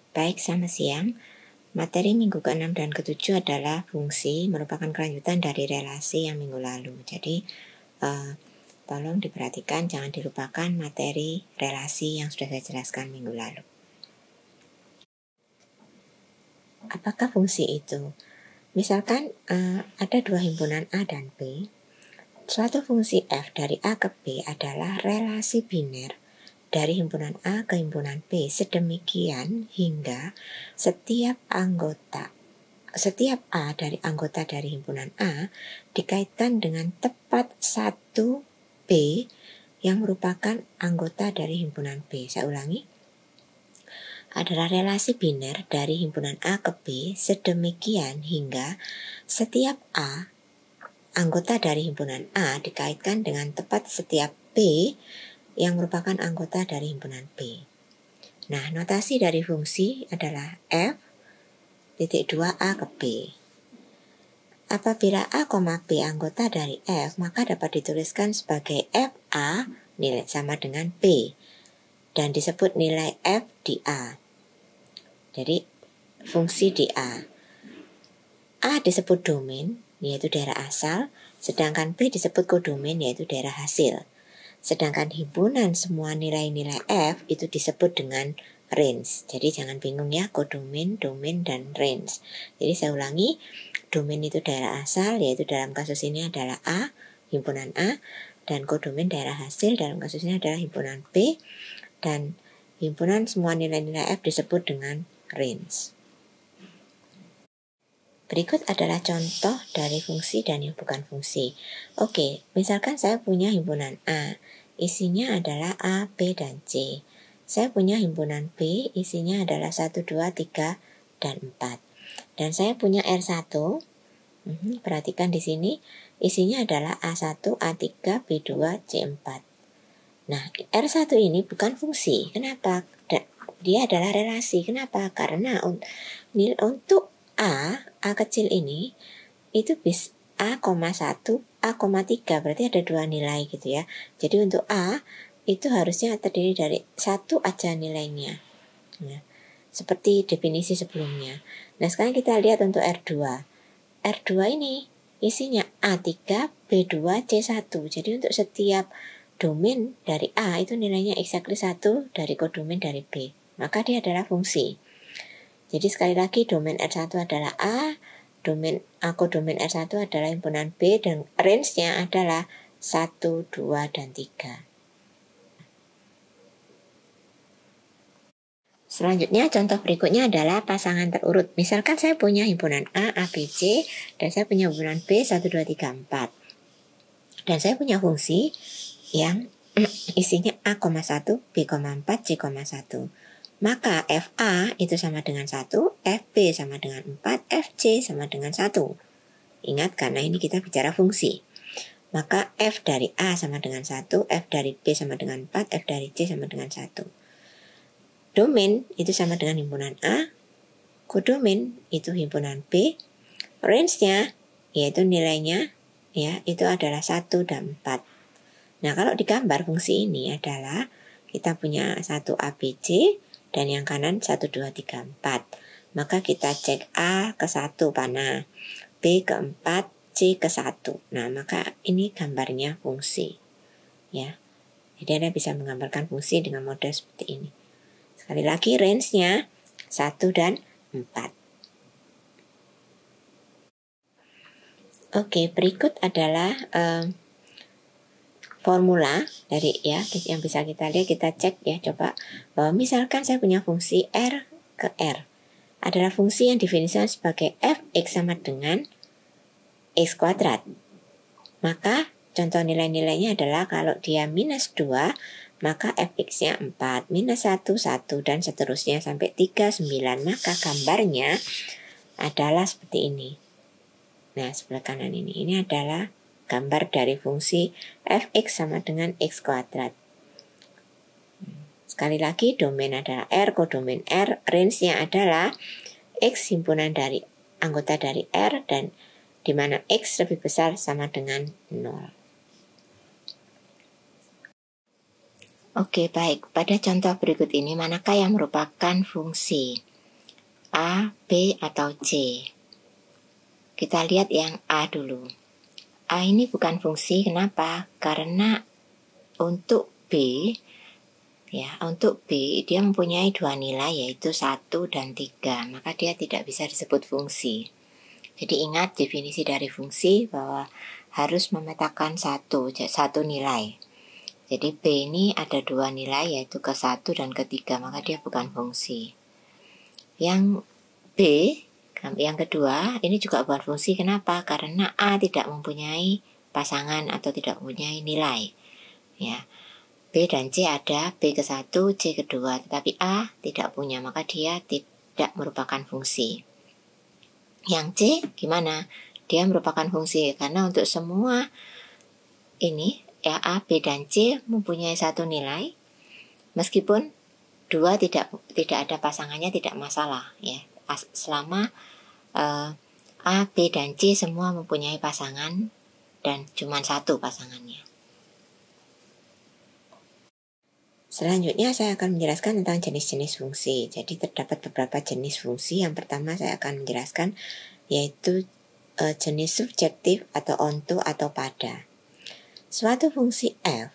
Baik, selamat siang. Materi minggu ke-6 dan ke-7 adalah fungsi, merupakan kelanjutan dari relasi yang minggu lalu. Jadi, tolong diperhatikan, jangan dilupakan materi relasi yang sudah saya jelaskan minggu lalu. Apakah fungsi itu? Misalkan ada dua himpunan A dan B. Suatu fungsi f dari A ke B adalah relasi biner dari himpunan A ke himpunan B sedemikian hingga setiap A dari anggota dari himpunan A dikaitkan dengan tepat satu B yang merupakan anggota dari himpunan B. Saya ulangi, adalah relasi biner dari himpunan A ke B sedemikian hingga setiap A anggota dari himpunan A dikaitkan dengan tepat setiap B yang merupakan anggota dari himpunan B. Nah, notasi dari fungsi adalah F titik 2A ke B. Apabila A, B anggota dari F, maka dapat dituliskan sebagai FA nilai sama dengan B dan disebut nilai F di A. Jadi, fungsi di A. A disebut domain, yaitu daerah asal, sedangkan B disebut kodomain, yaitu daerah hasil. Sedangkan himpunan semua nilai-nilai F itu disebut dengan range. Jadi jangan bingung ya, kodomain, domain, dan range. Jadi saya ulangi, domain itu daerah asal, yaitu dalam kasus ini adalah A, himpunan A, dan kodomain daerah hasil, dalam kasus ini adalah himpunan B, dan himpunan semua nilai-nilai F disebut dengan range. Berikut adalah contoh dari fungsi dan yang bukan fungsi. Oke, misalkan saya punya himpunan A, isinya adalah A, B, dan C. Saya punya himpunan B, isinya adalah 1, 2, 3, dan 4. Dan saya punya R1, perhatikan di sini, isinya adalah A1, A3, B2, C4. Nah, R1 ini bukan fungsi. Kenapa? Dia adalah relasi. Kenapa? Karena untuk A kecil ini itu bis A, 1, A,3 berarti ada dua nilai gitu ya. Jadi untuk A itu harusnya terdiri dari satu aja nilainya ya, seperti definisi sebelumnya. Nah sekarang kita lihat untuk R2. R2 ini isinya A3, B2, C1. Jadi untuk setiap domain dari A itu nilainya exactly 1 dari kodomain dari B. Maka dia adalah fungsi. Jadi sekali lagi domain R1 adalah A, kodomain R1 adalah himpunan B, dan range-nya adalah 1, 2, dan 3. Selanjutnya contoh berikutnya adalah pasangan terurut. Misalkan saya punya himpunan A, B, C, dan saya punya himpunan B 1, 2, 3, 4. Dan saya punya fungsi yang isinya A, 1, B, 4, C, 1. Maka FA itu sama dengan 1, FB sama dengan 4, FC sama dengan 1. Ingat, karena ini kita bicara fungsi. Maka F dari A sama dengan 1, F dari B sama dengan 4, F dari C sama dengan 1. Domain itu sama dengan himpunan A, kodomain itu himpunan B, range-nya yaitu nilainya ya itu adalah 1 dan 4. Nah, kalau digambar fungsi ini adalah kita punya 1 ABC dan yang kanan 1, 2, 3, 4. Maka kita cek A ke 1 panah, B ke 4, C ke 1. Nah, maka ini gambarnya fungsi. Ya. Jadi Anda bisa menggambarkan fungsi dengan model seperti ini. Sekali lagi range-nya 1 dan 4. Oke, berikut adalah formula dari ya yang bisa kita lihat, kita cek ya, coba bahwa misalkan saya punya fungsi R ke R adalah fungsi yang didefinisikan sebagai fx sama dengan x kuadrat. Maka contoh nilai-nilainya adalah kalau dia minus 2 maka fx-nya 4, minus 1, 1, dan seterusnya sampai 3, 9. Maka gambarnya adalah seperti ini. Nah, sebelah kanan ini adalah gambar dari fungsi fx sama dengan x kuadrat. Sekali lagi, domain adalah R, kodomain R, range-nya adalah x himpunan dari anggota dari R, dan di mana x lebih besar sama dengan 0. Oke, baik. Pada contoh berikut ini, manakah yang merupakan fungsi? A, B, atau C? Kita lihat yang A dulu. A ini bukan fungsi, kenapa? Karena untuk B, ya, untuk B dia mempunyai dua nilai yaitu 1 dan 3, maka dia tidak bisa disebut fungsi. Jadi ingat definisi dari fungsi bahwa harus memetakan satu nilai. Jadi B ini ada dua nilai yaitu ke-1 dan ke-3, maka dia bukan fungsi. Yang B, yang kedua, ini juga bukan fungsi. Kenapa? Karena A tidak mempunyai pasangan atau tidak mempunyai nilai. Ya, B dan C ada, B ke-1, C ke-2, tetapi A tidak punya, maka dia tidak merupakan fungsi. Yang C gimana? Dia merupakan fungsi karena untuk semua ini ya A, B, dan C mempunyai satu nilai, meskipun dua tidak ada pasangannya tidak masalah ya. Selama A, B, dan C semua mempunyai pasangan dan cuma satu pasangannya. Selanjutnya saya akan menjelaskan tentang jenis-jenis fungsi. Jadi terdapat beberapa jenis fungsi. Yang pertama saya akan menjelaskan yaitu jenis subjektif atau onto atau pada. Suatu fungsi f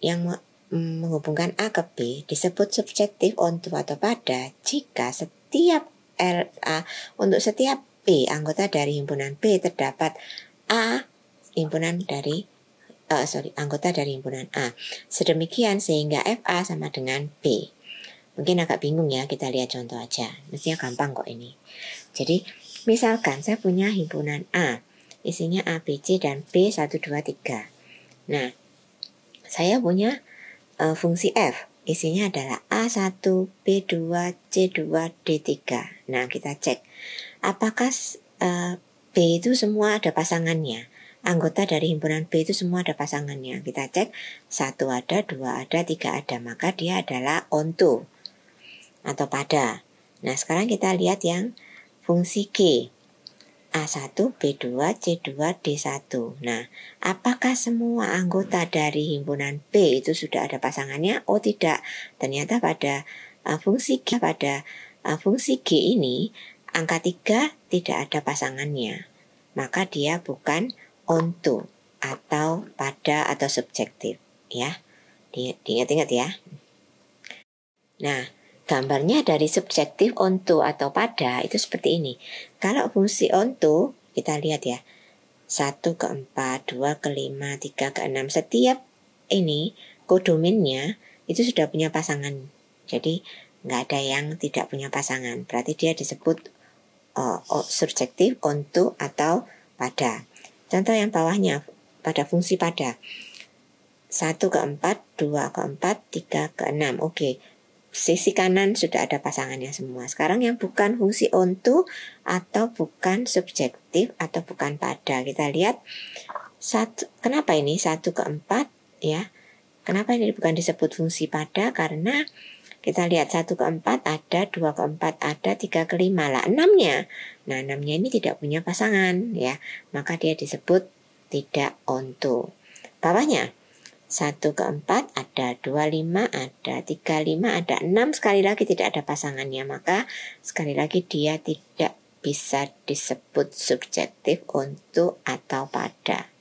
yang menghubungkan A ke B disebut subjektif, onto, atau pada jika untuk setiap B anggota dari himpunan B terdapat A anggota dari himpunan A. Sedemikian sehingga FA sama dengan B. Mungkin agak bingung ya, kita lihat contoh aja. Mestinya gampang kok ini. Jadi misalkan saya punya himpunan A, isinya A, B, C, dan B 1, 2, 3. Nah, saya punya fungsi F, isinya adalah A1, B2, C2, D3. Nah, kita cek apakah B itu semua ada pasangannya. Anggota dari himpunan B itu semua ada pasangannya. Kita cek 1 ada, 2 ada, 3 ada. Maka dia adalah onto atau pada. Nah, sekarang kita lihat yang fungsi G. A1, B2, C2, D1. Nah, apakah semua anggota dari himpunan B itu sudah ada pasangannya? Oh, tidak. Ternyata pada fungsi G ini angka 3 tidak ada pasangannya. Maka dia bukan onto atau pada atau subjektif, ya. Diingat-ingat ya. Nah, gambarnya dari subjektif, onto, atau pada itu seperti ini. Kalau fungsi onto, kita lihat ya. 1 ke 4, 2 ke 5, 3 ke 6. Setiap ini kodominnya itu sudah punya pasangan. Jadi nggak ada yang tidak punya pasangan. Berarti dia disebut subjektif, onto, atau pada. Contoh yang bawahnya pada fungsi pada. 1 ke 4, 2 ke 4, 3 ke 6. Oke. Sisi kanan sudah ada pasangannya semua. Sekarang yang bukan fungsi onto atau bukan subjektif atau bukan pada. Kita lihat kenapa ini 1 ke 4 ya. Kenapa ini bukan disebut fungsi pada? Karena kita lihat 1 ke 4 ada, 2 ke 4 ada, 3 ke 5 lah 6-nya. Nah, 6-nya ini tidak punya pasangan ya. Maka dia disebut tidak onto. Bawahnya 1 ke 4 ada, 25 ada, 35 ada, 6 sekali lagi tidak ada pasangannya. Maka sekali lagi dia tidak bisa disebut subjektif, onto, atau pada.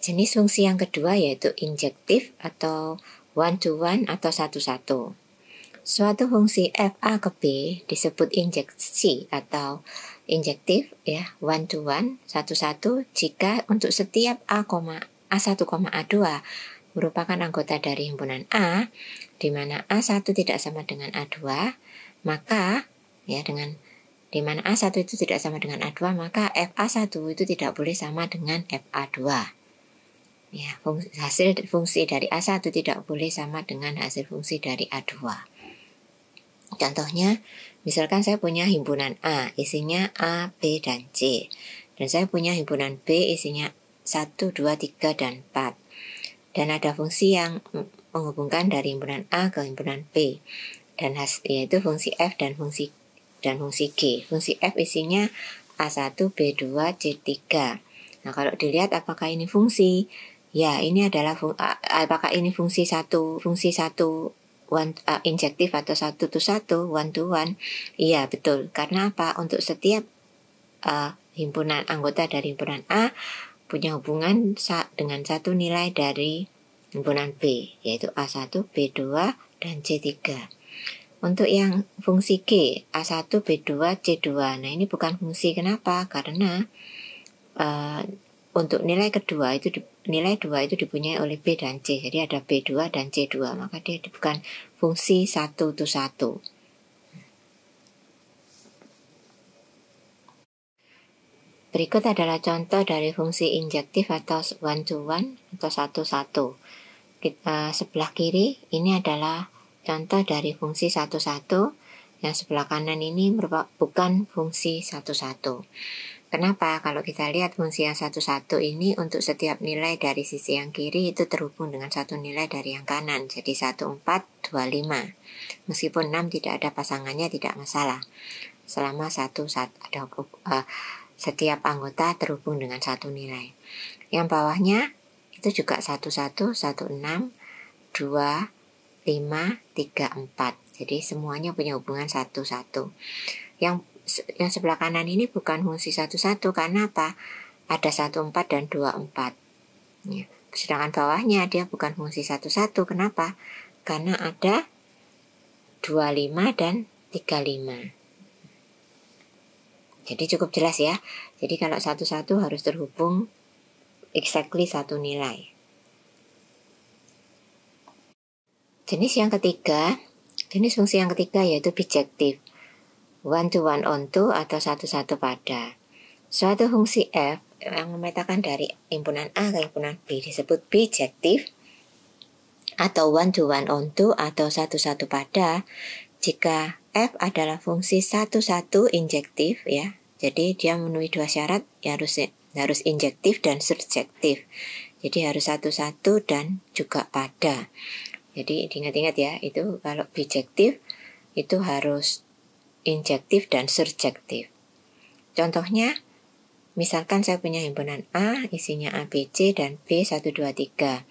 Jenis fungsi yang kedua yaitu injektif atau one-to-one atau satu-satu. Suatu fungsi FA ke B disebut injeksi atau injektif ya, one-to-one, satu-satu jika untuk setiap A1, A2 merupakan anggota dari himpunan A, di mana A1 tidak sama dengan A2, maka ya di mana A1 itu tidak sama dengan A2, maka FA1 itu tidak boleh sama dengan FA2. Ya, hasil fungsi dari A1 tidak boleh sama dengan hasil fungsi dari A2. Contohnya, misalkan saya punya himpunan A, isinya A, B, dan C. Dan saya punya himpunan B, isinya 1, 2, 3, dan 4. Dan ada fungsi yang menghubungkan dari himpunan A ke himpunan B. Dan yaitu fungsi F dan fungsi G. Fungsi F isinya A1, B2, C3. Nah, kalau dilihat apakah ini fungsi? Ya, ini adalah apakah ini fungsi satu injektif atau 1 to 1, 1 to 1? Iya, betul. Karena apa? Untuk setiap himpunan anggota dari himpunan A punya hubungan dengan satu nilai dari himpunan B, yaitu A1, B2, dan C3. Untuk yang fungsi G, A1, B2, C2. Nah, ini bukan fungsi. Kenapa? Karena untuk nilai kedua itu nilai 2 itu dipunyai oleh B dan C. Jadi ada B2 dan C2, maka dia bukan fungsi 1 to 1. Berikut adalah contoh dari fungsi injektif atau 1 to 1 atau 1 to 1. Sebelah kiri ini adalah contoh dari fungsi 1 to 1. Yang sebelah kanan ini bukan fungsi 1 to 1. Kenapa? Kalau kita lihat fungsi yang 1 to 1 ini untuk setiap nilai dari sisi yang kiri itu terhubung dengan satu nilai dari yang kanan. Jadi 1, 4, 2, 5. Meskipun 6 tidak ada pasangannya tidak masalah. Selama setiap anggota terhubung dengan satu nilai. Yang bawahnya itu juga 1, 1, 1, 6, 2, 5, 3, 4. Jadi semuanya punya hubungan 1, 1. Yang sebelah kanan ini bukan fungsi 1, 1. Karena apa? Ada 1, 4 dan 2, 4. Ya. Sedangkan bawahnya dia bukan fungsi 1, 1. Kenapa? Karena ada 2, 5 dan 3, 5. Jadi cukup jelas ya. Jadi kalau 1, 1 harus terhubung exactly satu nilai. Jenis fungsi yang ketiga yaitu bijektif. 1 to 1 onto atau 1 1 pada. Suatu fungsi f yang memetakan dari himpunan A ke himpunan B disebut bijektif atau 1 to 1 onto atau 1 1 pada jika f adalah fungsi 1 1 injektif ya. Jadi dia memenuhi dua syarat, ya harus injektif dan surjektif. Jadi harus 1 1 dan juga pada. Jadi diingat-ingat ya, itu kalau bijektif itu harus injektif dan surjektif. Contohnya, misalkan saya punya himpunan A, isinya A, B, C, dan B 1, 2, 3.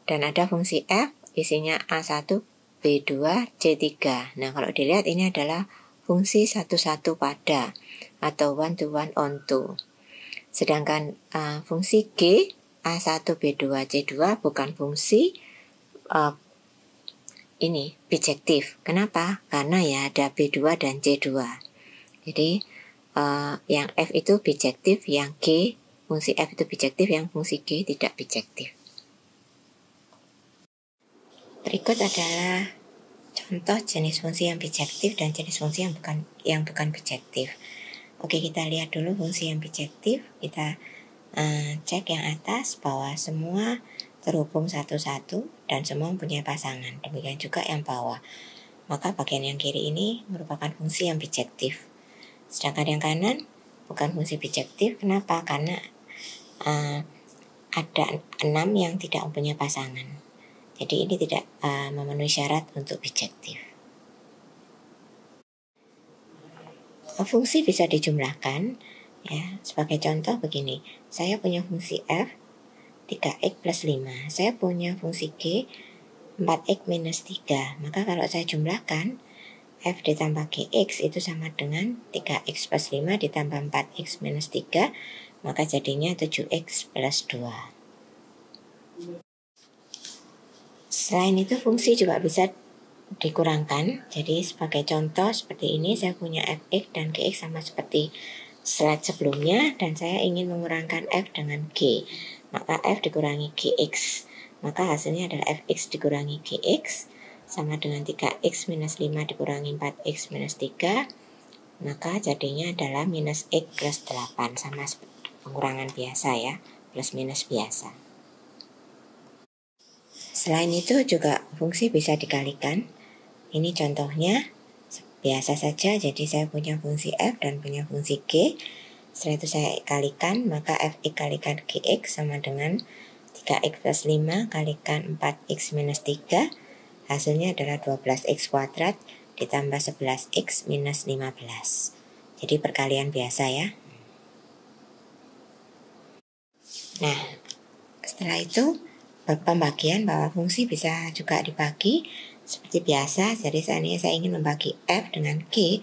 Dan ada fungsi F, isinya A1, B2, C3. Nah, kalau dilihat ini adalah fungsi 1 1 pada atau 1 to 1 onto. Sedangkan fungsi G, A1, B2, C2 bukan fungsi ini bijektif. Kenapa? Karena ya ada B2 dan C2. Jadi yang F itu bijektif, yang G fungsi F itu bijektif, yang fungsi G tidak bijektif. Berikut adalah contoh jenis fungsi yang bijektif dan jenis fungsi yang bukan bijektif. Oke, kita lihat dulu fungsi yang bijektif. Kita cek yang atas bahwa semua terhubung 1 1 dan semua mempunyai pasangan. Demikian juga yang bawah. Maka bagian yang kiri ini merupakan fungsi yang bijektif. Sedangkan yang kanan bukan fungsi bijektif. Kenapa? Karena ada 6 yang tidak mempunyai pasangan. Jadi ini tidak memenuhi syarat untuk bijektif. Fungsi bisa dijumlahkan. Ya, sebagai contoh begini. Saya punya fungsi F 3x plus 5. Saya punya fungsi G 4x minus 3. Maka kalau saya jumlahkan F ditambah Gx itu sama dengan 3x plus 5 ditambah 4x minus 3. Maka jadinya 7x plus 2. Selain itu fungsi juga bisa dikurangkan. Jadi sebagai contoh seperti ini, saya punya Fx dan Gx sama seperti slide sebelumnya. Dan saya ingin mengurangkan F dengan G. Maka F dikurangi Gx, maka hasilnya adalah Fx dikurangi Gx sama dengan 3x minus 5 dikurangi 4x minus 3, maka jadinya adalah minus x plus 8, sama seperti pengurangan biasa ya, plus minus biasa. Selain itu juga fungsi bisa dikalikan. Ini contohnya biasa saja, jadi saya punya fungsi F dan punya fungsi G. Setelah itu saya kalikan, maka Fx kalikan Gx sama dengan 3x plus 5 kalikan 4x minus 3. Hasilnya adalah 12x kuadrat ditambah 11x minus 15. Jadi perkalian biasa ya. Nah, setelah itu pembagian bahwa fungsi bisa juga dibagi Seperti biasa, jadi saya ingin membagi F dengan G,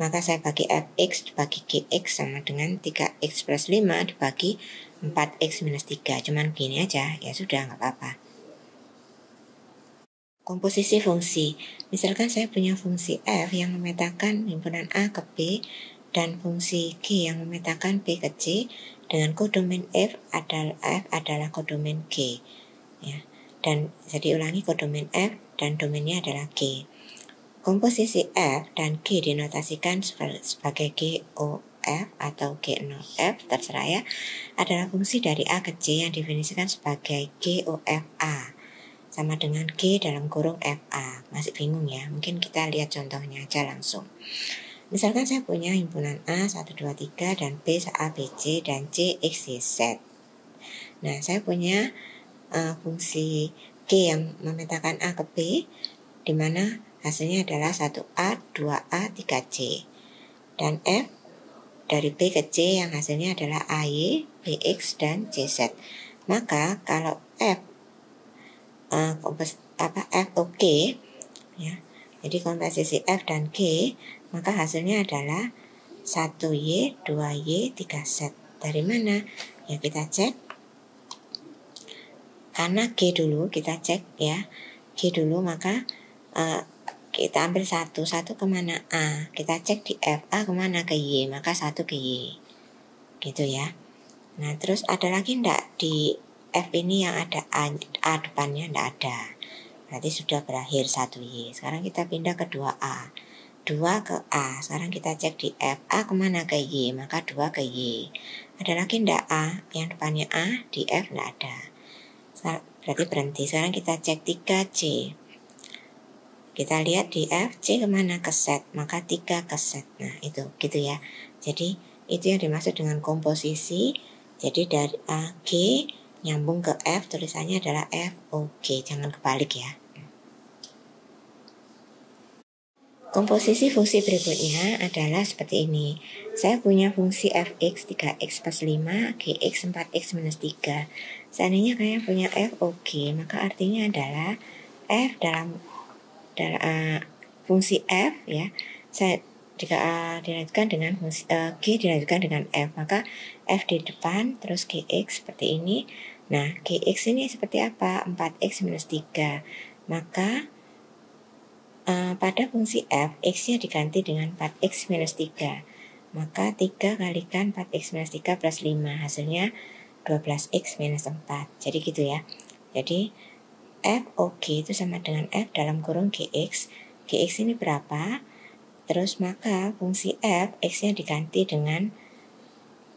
maka saya bagi Fx dibagi Gx sama dengan 3x plus 5 dibagi 4x minus 3. Cuman begini aja, ya sudah, nggak apa-apa. Komposisi fungsi. Misalkan saya punya fungsi F yang memetakan himpunan A ke B dan fungsi G yang memetakan B ke C dengan kodomen F adalah kodomen G. Ya. Dan jadi ulangi, kodomen F dan domennya adalah G. Komposisi F dan G dinotasikan sebagai GOF atau G0F, terserah ya, adalah fungsi dari A ke C yang didefinisikan sebagai GOFA, sama dengan G dalam kurung FA. Masih bingung ya? Mungkin kita lihat contohnya aja langsung. Misalkan saya punya himpunan A 1, 2, 3 dan B A, B, C dan C, X, Y, Z. Nah, saya punya fungsi G yang memetakan A ke B, di mana hasilnya adalah 1A, 2A, 3C. Dan F dari B ke C yang hasilnya adalah AY, BX, dan CZ. Maka kalau F OK, ya, jadi komposisi F dan G, maka hasilnya adalah 1Y, 2Y, 3Z. Dari mana? Ya kita cek. Karena G dulu kita cek ya. G dulu, maka kita ambil satu kemana A, kita cek di F, A kemana ke Y, maka 1 ke Y, gitu ya. Nah terus ada lagi enggak di F ini yang ada A depannya? Enggak ada, berarti sudah berakhir 1Y. Sekarang kita pindah ke 2A, 2 ke A, sekarang kita cek di F, A kemana ke Y, maka 2 ke Y. Ada lagi enggak A yang depannya A, di F enggak ada, berarti berhenti. Sekarang kita cek 3C, kita lihat di F, C kemana? Ke Z, maka 3 ke Z. Nah itu gitu ya. Jadi itu yang dimaksud dengan komposisi. Jadi dari A, G nyambung ke F, tulisannya adalah F, O, G. Jangan kebalik ya. Komposisi fungsi berikutnya adalah seperti ini. Saya punya fungsi Fx 3x plus 5, Gx 4x minus 3. Seandainya kalian punya F, O, G, maka artinya adalah F dalam fungsi F ya, saya dilanjutkan dengan fungsi G dilanjutkan dengan F, maka F di depan terus Gx seperti ini. Nah Gx ini seperti apa? 4x minus 3. Maka pada fungsi F, X-nya diganti dengan 4x minus 3. Maka 3 kalikan 4x minus 3 plus 5, hasilnya 12x minus 4. Jadi gitu ya. Jadi F, OK itu sama dengan F dalam kurung Gx. Gx ini berapa? Terus maka fungsi F, X-nya diganti dengan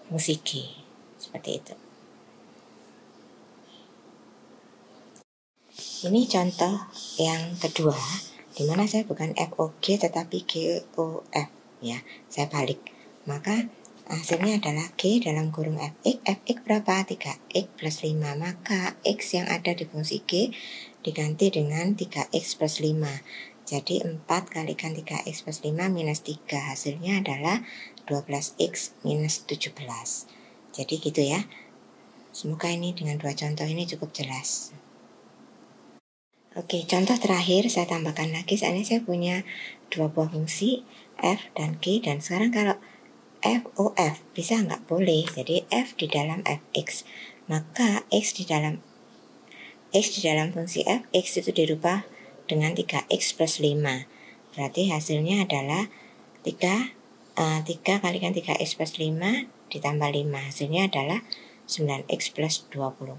fungsi G. Seperti itu. Ini contoh yang kedua, di mana saya bukan FOG tetapi GOF ya. Saya balik. Maka hasilnya adalah G dalam kurung Fx. Fx berapa? 3x plus 5. Maka X yang ada di fungsi G diganti dengan 3x plus 5. Jadi 4 kalikan 3x plus 5 minus 3. Hasilnya adalah 12x minus 17. Jadi gitu ya. Semoga ini dengan dua contoh ini cukup jelas. Oke, contoh terakhir saya tambahkan lagi. Seandainya saya punya dua buah fungsi F dan G. Dan sekarang kalau F, O, F bisa nggak? Boleh. Jadi F di dalam Fx, maka X di dalam fungsi F, X itu dirubah dengan 3x plus 5. Berarti hasilnya adalah 3 kalikan 3x plus 5 ditambah 5. Hasilnya adalah 9x plus 24.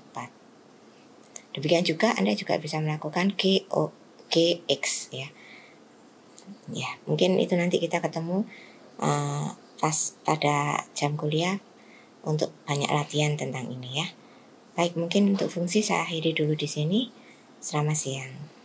Demikian juga Anda juga bisa melakukan GX ya. Ya, mungkin itu nanti kita ketemu pas pada jam kuliah untuk banyak latihan tentang ini ya. Baik, mungkin untuk fungsi saya akhiri dulu di sini. Selamat siang.